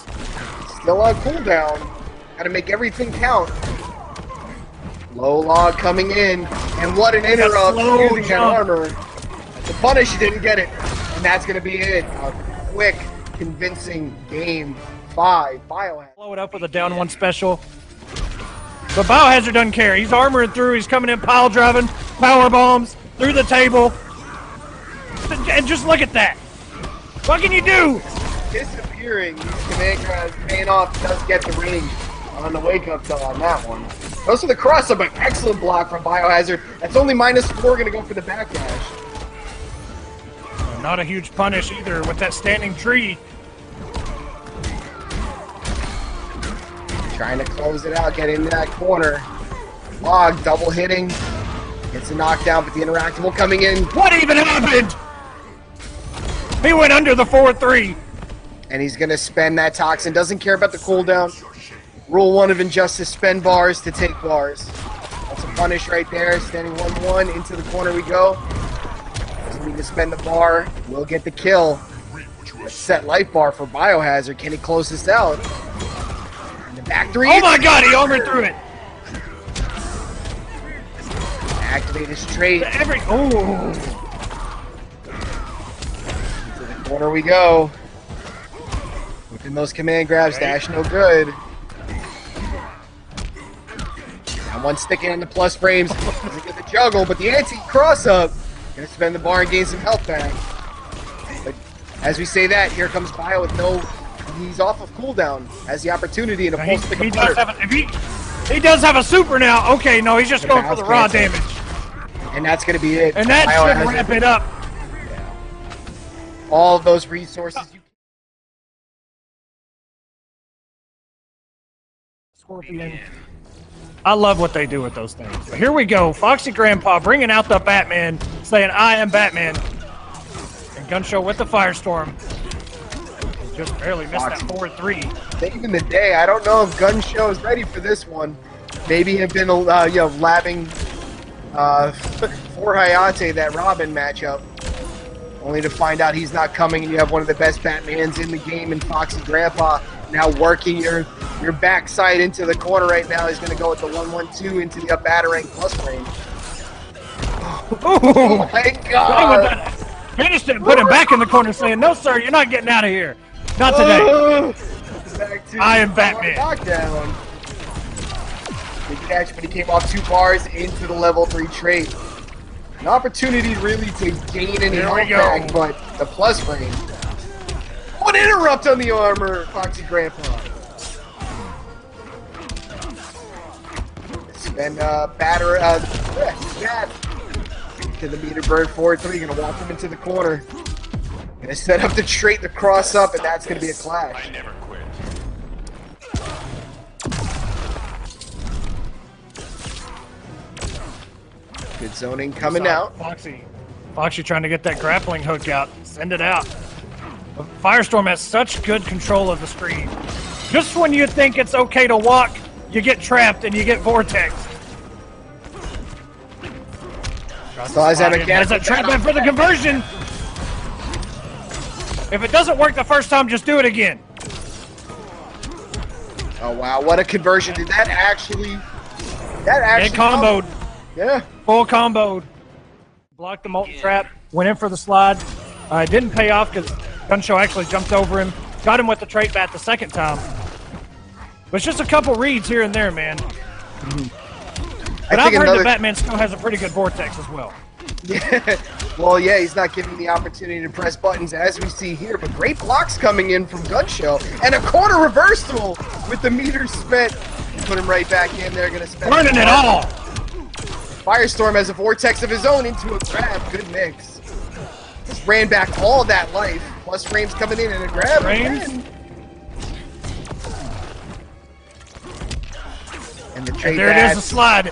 [SPEAKER 1] Still on cooldown. Gotta make everything count. Low log coming in. And what an interrupt
[SPEAKER 2] slow
[SPEAKER 1] using that
[SPEAKER 2] jump.
[SPEAKER 1] armor. The punish, he didn't get it. And that's gonna be it. A quick, convincing game 5. Biohazard.
[SPEAKER 2] Blow it up with a down 1 special. But Biohazard doesn't care. He's armoring through. He's coming in pile driving, power bombs through the table. And just look at that. What can you do?
[SPEAKER 1] Disappearing. These command grabs paying off. Does get the range on the wake up though on that one. Goes for the cross up, an excellent block from Biohazard. That's only -4, gonna go for the backdash.
[SPEAKER 2] Not a huge punish either with that standing tree.
[SPEAKER 1] Trying to close it out, get into that corner. Log double hitting. Gets a knockdown, but the interactable coming in.
[SPEAKER 2] What even happened? He went under the 4-3.
[SPEAKER 1] And he's going to spend that toxin. Doesn't care about the cooldown. Rule 1 of Injustice, spend bars to take bars. That's a punish right there. Standing 1-1. Into the corner we go. Doesn't need to spend the bar. We'll get the kill. Set life bar for Biohazard. Can he close this out? And the back 3.
[SPEAKER 2] Oh my god, he armored through it.
[SPEAKER 1] Activate his trait.
[SPEAKER 2] Ooh.
[SPEAKER 1] Into the corner we go. Whipping those command grabs. Dash no good. Now one sticking in the plus frames. Doesn't get the juggle, but the anti-cross up. Gonna spend the bar and gain some health back. But as we say that, here comes Bio with no... He's off of cooldown. Has the opportunity in a full stick of butter.
[SPEAKER 2] He does have a super now. Okay, no, he's just going for the raw damage.
[SPEAKER 1] And that's going to be it.
[SPEAKER 2] And that should wrap it up.
[SPEAKER 1] Yeah. All of those resources.
[SPEAKER 2] Scorpion. I love what they do with those things. But here we go. Foxy Grandpa bringing out the Batman, saying, I am Batman. And Gunshow with the Firestorm. Just barely missed that 4-3.
[SPEAKER 1] Saving the day. I don't know if Gunshow is ready for this one. Maybe have been, labbing for Hayate that Robin matchup, only to find out he's not coming, and you have one of the best Batmans in the game in Foxy Grandpa now working your backside into the corner right now. He's going to go with the 1-1-2 into the up battering plus range. Oh my god!
[SPEAKER 2] Finished it and put him back in the corner saying, no sir, you're not getting out of here. Not today. I am Batman.
[SPEAKER 1] Knockdown. Big catch, but he came off 2 bars into the level 3 trait. An opportunity really to gain any health back, but the plus frame. What interrupt on the armor, Foxy Grandpa. Spend batter that to the meter bird 4-3. Gonna walk him into the corner. Gonna set up the trait, the cross up, and that's gonna be a clash.
[SPEAKER 3] I never quit.
[SPEAKER 1] Good zoning coming out.
[SPEAKER 2] Foxy trying to get that grappling hook out. Send it out. But Firestorm has such good control of the screen. Just when you think it's okay to walk, you get trapped and you get vortex.
[SPEAKER 1] Has
[SPEAKER 2] a trap in for the conversion. If it doesn't work the first time, just do it again.
[SPEAKER 1] Oh wow, what a conversion. Did that actually...
[SPEAKER 2] It comboed.
[SPEAKER 1] Yeah.
[SPEAKER 2] Full comboed. Blocked the molten trap. Went in for the slide. It didn't pay off because Gunshow actually jumped over him. Got him with the trait bat the second time. But it's just a couple reads here and there, man. But I've heard that Batman still has a pretty good vortex as well.
[SPEAKER 1] Yeah. Well, yeah, he's not giving the opportunity to press buttons as we see here, but great blocks coming in from Gunshow. And a corner reversal with the meters spent. Put him right back in there, gonna spend
[SPEAKER 2] burning it all.
[SPEAKER 1] Firestorm has a vortex of his own into a grab. Good mix. Just ran back all that life. Plus frames coming in and a grab. And the trade
[SPEAKER 2] there it is, a slide.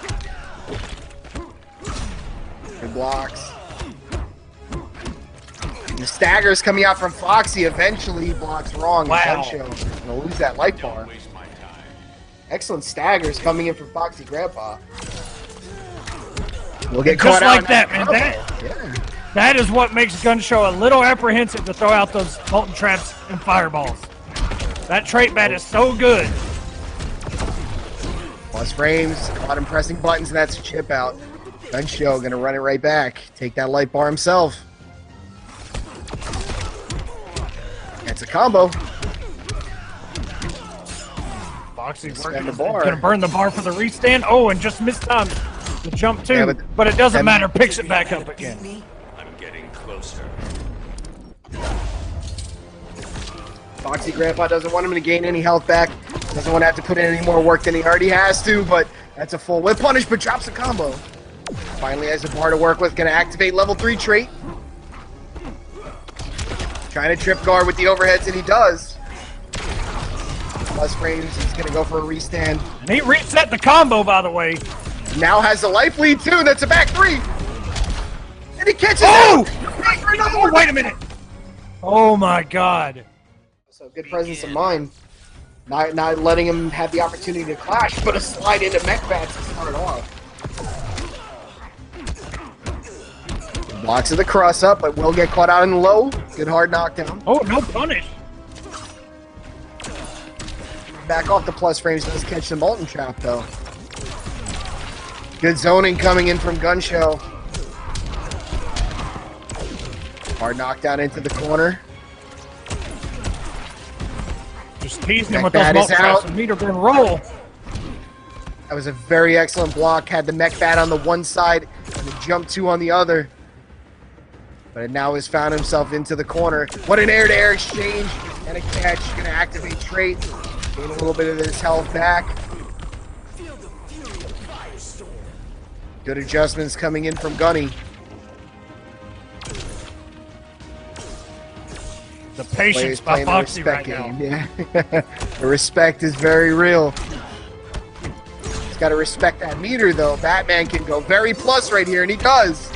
[SPEAKER 1] Good blocks. And the staggers coming out from Foxy. Eventually he blocks wrong.
[SPEAKER 2] Wow.
[SPEAKER 1] Gunshow gonna lose that life bar. Excellent staggers coming in from Foxy Grandpa. We'll get
[SPEAKER 2] just
[SPEAKER 1] caught out
[SPEAKER 2] like that, man. That is what makes Gunshow a little apprehensive to throw out those molten traps and fireballs. That trait bat is so good.
[SPEAKER 1] Plus frames, caught him pressing buttons, and that's a chip out. Gunshow gonna run it right back. Take that light bar himself. That's a combo.
[SPEAKER 2] Foxy's gonna burn the bar for the restand. Oh, and just missed time to jump too.
[SPEAKER 1] Yeah,
[SPEAKER 2] but it doesn't matter. Picks it back up again.
[SPEAKER 3] I'm getting closer.
[SPEAKER 1] Foxy Grandpa doesn't want him to gain any health back. Doesn't want to have to put in any more work than he already has to, but that's a full whip punish, but drops a combo. Finally has a bar to work with. Gonna activate level 3 trait. Trying to trip guard with the overheads, and he does. Plus frames, he's gonna go for a restand.
[SPEAKER 2] And he reset the combo, by the way.
[SPEAKER 1] Now has the life lead too. That's a back three. And he catches
[SPEAKER 2] Oh!
[SPEAKER 1] Wait for another one.
[SPEAKER 2] Wait a minute. Oh my God.
[SPEAKER 1] So good presence of mind. Not letting him have the opportunity to clash, but a slide into mech bats to start off. Blocks of the cross up, but will get caught out in the low. Good hard knockdown.
[SPEAKER 2] Oh, no punish.
[SPEAKER 1] Back off the plus frames, does catch the Molten Trap though. Good zoning coming in from Gunshow. Hard knockdown into the corner.
[SPEAKER 2] Just teasing him with those multi traps and meter bin roll.
[SPEAKER 1] That was a very excellent block. Had the mech bat on the one side and the jump two on the other. But now has found himself into the corner. What an air-to-air exchange and a catch. Gonna activate trait. Gain a little bit of his health back. Good adjustments coming in from Gunny.
[SPEAKER 2] The patience by Foxy right now.
[SPEAKER 1] Yeah. The respect is very real. He's got to respect that meter though. Batman can go very plus right here, and he does.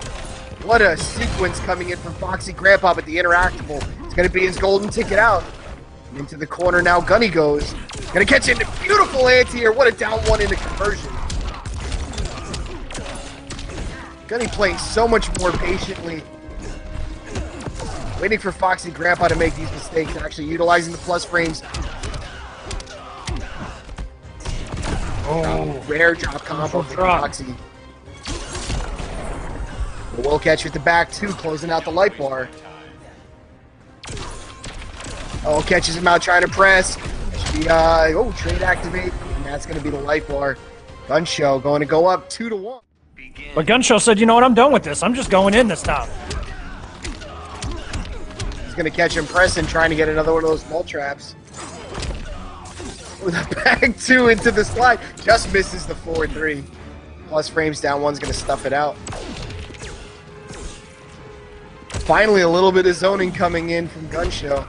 [SPEAKER 1] What a sequence coming in from Foxy Grampa, but the interactable. It's going to be his golden ticket out. Into the corner now, Gunny goes. Gonna catch it in a beautiful anti-air. What a down one into conversion. Gunny playing so much more patiently. Waiting for Foxy Grampa to make these mistakes, actually utilizing the plus frames. Oh, rare drop combo for Foxy. The will catch with the back two, closing out the light bar. Oh, catches him out trying to press. Should be, trade activate, and that's going to be the light bar. Gunshow going to go up 2-1.
[SPEAKER 2] But Gunshow said, you know what, I'm done with this. I'm just going in this time.
[SPEAKER 1] He's going to catch him pressing, trying to get another one of those mult traps. With a back two into the slide. Just misses the 4-3. Plus frames down one's going to stuff it out. Finally, a little bit of zoning coming in from Gunshow.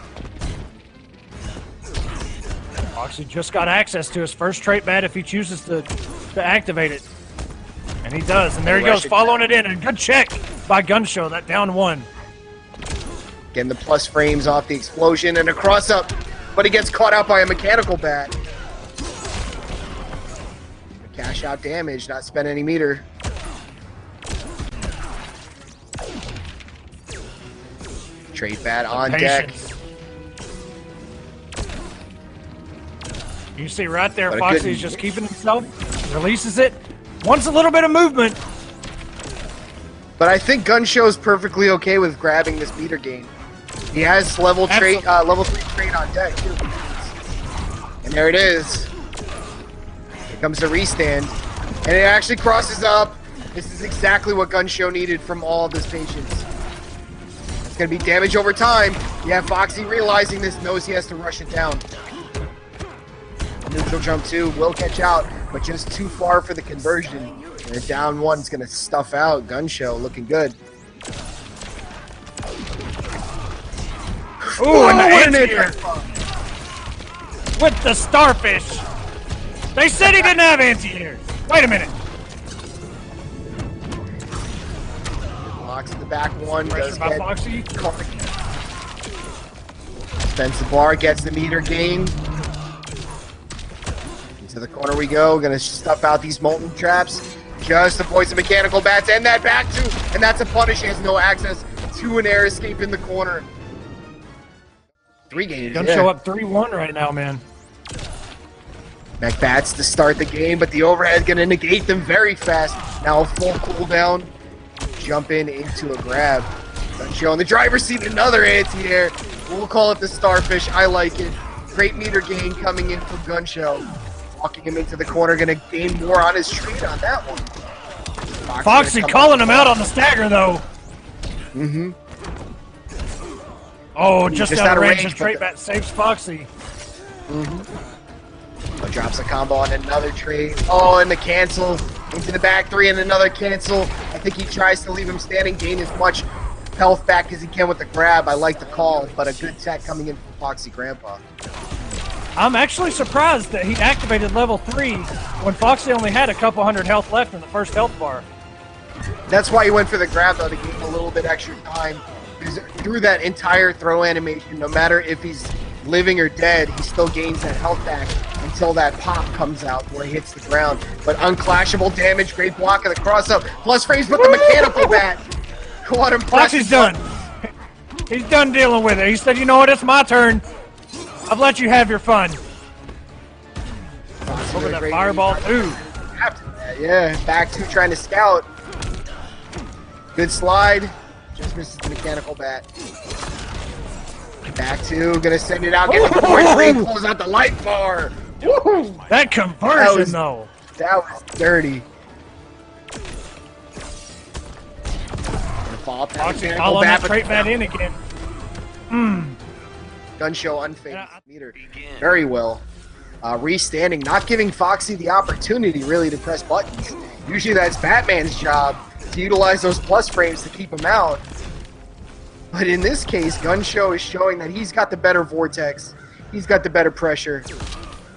[SPEAKER 2] Foxy just got access to his first trait bat if he chooses to activate it. And he does, and there he goes, following it in. And good check by Gunshow, that down one.
[SPEAKER 1] Getting the plus frames off the explosion and a cross up, but he gets caught out by a mechanical bat. Cash out damage, not spend any meter. Trade bat on deck.
[SPEAKER 2] You see right there, Foxy's just keeping himself, releases it, wants a little bit of movement.
[SPEAKER 1] But I think Gunshow's perfectly okay with grabbing this meter gain. He has level 3 trait on deck too. And there it is. Here comes the restand. And it actually crosses up. This is exactly what Gunshow needed from all of this patience. It's gonna be damage over time. Yeah, Foxy realizing this knows he has to rush it down. Neutral jump two will catch out, but just too far for the conversion. And down one's gonna stuff out. Gunshow looking good.
[SPEAKER 2] Ooh, and the anti-air with the starfish. They said he didn't have anti-air. Wait a minute.
[SPEAKER 1] Blocks the back one.
[SPEAKER 2] Pressure by Foxy.
[SPEAKER 1] Spends the bar, gets the meter gain. To the corner we go. Gonna stuff out these molten traps. Just avoids the mechanical bats and that back two. And that's a punish. He has no access to an air escape in the corner. 3 games.
[SPEAKER 2] Gunshow up 3-1 right now, man.
[SPEAKER 1] Mech bats to start the game, but the overhead's gonna negate them very fast. Now a full cooldown. Jump into a grab. Gunshow in the driver's seat. Another anti-air. We'll call it the starfish. I like it. Great meter gain coming in from Gunshow. Walking him into the corner, gonna gain more on his trade on that one.
[SPEAKER 2] Foxy calling him out on the stagger though.
[SPEAKER 1] Mm-hmm.
[SPEAKER 2] Oh, just out of range. The trait bat saves Foxy.
[SPEAKER 1] Mm-hmm. Drops a combo on another trade. Oh, and the cancel into the back three and another cancel. I think he tries to leave him standing, gain as much health back as he can with the grab. I like the call, but a good tech coming in from Foxy Grampa.
[SPEAKER 2] I'm actually surprised that he activated level 3 when Foxy only had a couple hundred health left in the first health bar.
[SPEAKER 1] That's why he went for the grab, though, to give him a little bit extra time. Because through that entire throw animation, no matter if he's living or dead, he still gains that health back until that pop comes out where he hits the ground. But unclashable damage, great block of the cross-up. Plus frames with the mechanical bat. What impressive.
[SPEAKER 2] Foxy's done. He's done dealing with it. He said, you know what, it's my turn. I've let you have your fun. Over that fireball, too.
[SPEAKER 1] Yeah, back two trying to scout. Good slide. Just misses the mechanical bat. Back two, gonna send it out. Get the point three, close out the light bar. Woo!
[SPEAKER 2] That conversion, though.
[SPEAKER 1] That was dirty.
[SPEAKER 2] Foxy following that straight bat in again.
[SPEAKER 1] Gunshow unfazed meter. Very well. Restanding, not giving Foxy the opportunity really to press buttons. Usually that's Batman's job to utilize those plus frames to keep him out. But in this case, Gunshow is showing that he's got the better vortex, he's got the better pressure,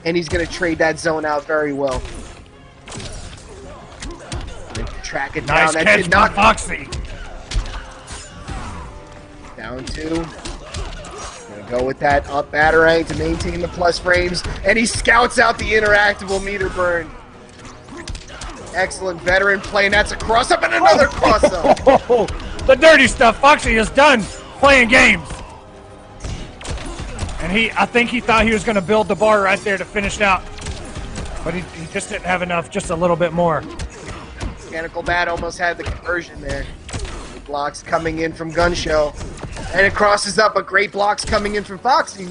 [SPEAKER 1] and he's going to trade that zone out very well. Track it
[SPEAKER 2] nice
[SPEAKER 1] down.
[SPEAKER 2] That did not Foxy.
[SPEAKER 1] Down two. Gonna go with that up batarang to maintain the plus frames, and he scouts out the interactable meter burn. Excellent veteran play, and that's a cross-up and another cross-up.
[SPEAKER 2] The dirty stuff. Foxy is done playing games. And I think he thought he was going to build the bar right there to finish out. But he just didn't have enough, just a little bit more.
[SPEAKER 1] Mechanical bat almost had the conversion there. Good blocks coming in from Gunshow. And it crosses up, but great blocks coming in from Foxy.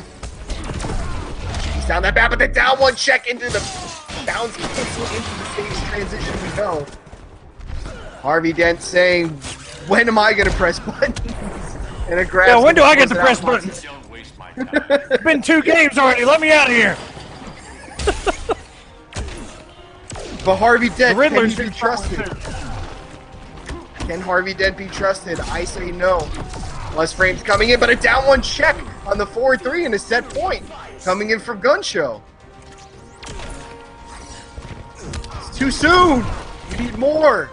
[SPEAKER 1] He's down that bat, but the down one check into the bounce into the stage transition we go. Harvey Dent saying, when am I going to press buttons? And it grabs.
[SPEAKER 2] Yeah, when do I get to press buttons? It's been 2 games already. Let me out of here.
[SPEAKER 1] But Harvey Dent, can he
[SPEAKER 2] Riddler's
[SPEAKER 1] be trusted? Can Harvey Dent be trusted? I say no. Plus frames coming in, but a down one check on the 4-3 and a set point coming in from Gunshow. It's too soon. You need more.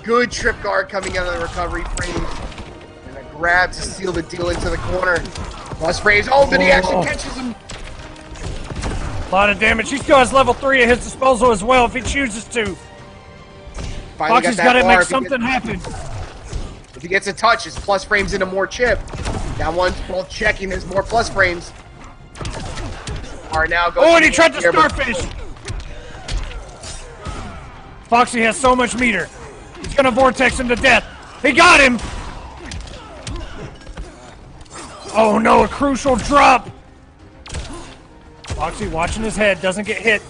[SPEAKER 1] Good trip guard coming out of the recovery frames. And a grab to seal the deal into the corner. Plus frames. Oh, but he actually catches him.
[SPEAKER 2] A lot of damage. He still has level 3 at his disposal as well if he chooses to. Foxy's got to make something happen.
[SPEAKER 1] If he gets a touch, it's plus frames into more chip. Down one, both checking. There's more plus frames. Are now going.
[SPEAKER 2] Oh, and he tried to starfish. Foxy has so much meter. He's gonna vortex him to death. He got him. Oh no, a crucial drop. Foxy watching his head, doesn't get hit.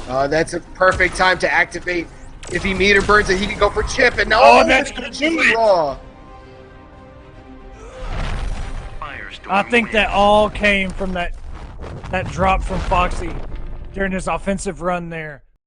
[SPEAKER 1] That's a perfect time to activate. If he meter burns it, he can go for chip, and no,
[SPEAKER 2] that's gonna do it.
[SPEAKER 1] Raw.
[SPEAKER 2] I think that all came from that drop from Foxy during his offensive run there.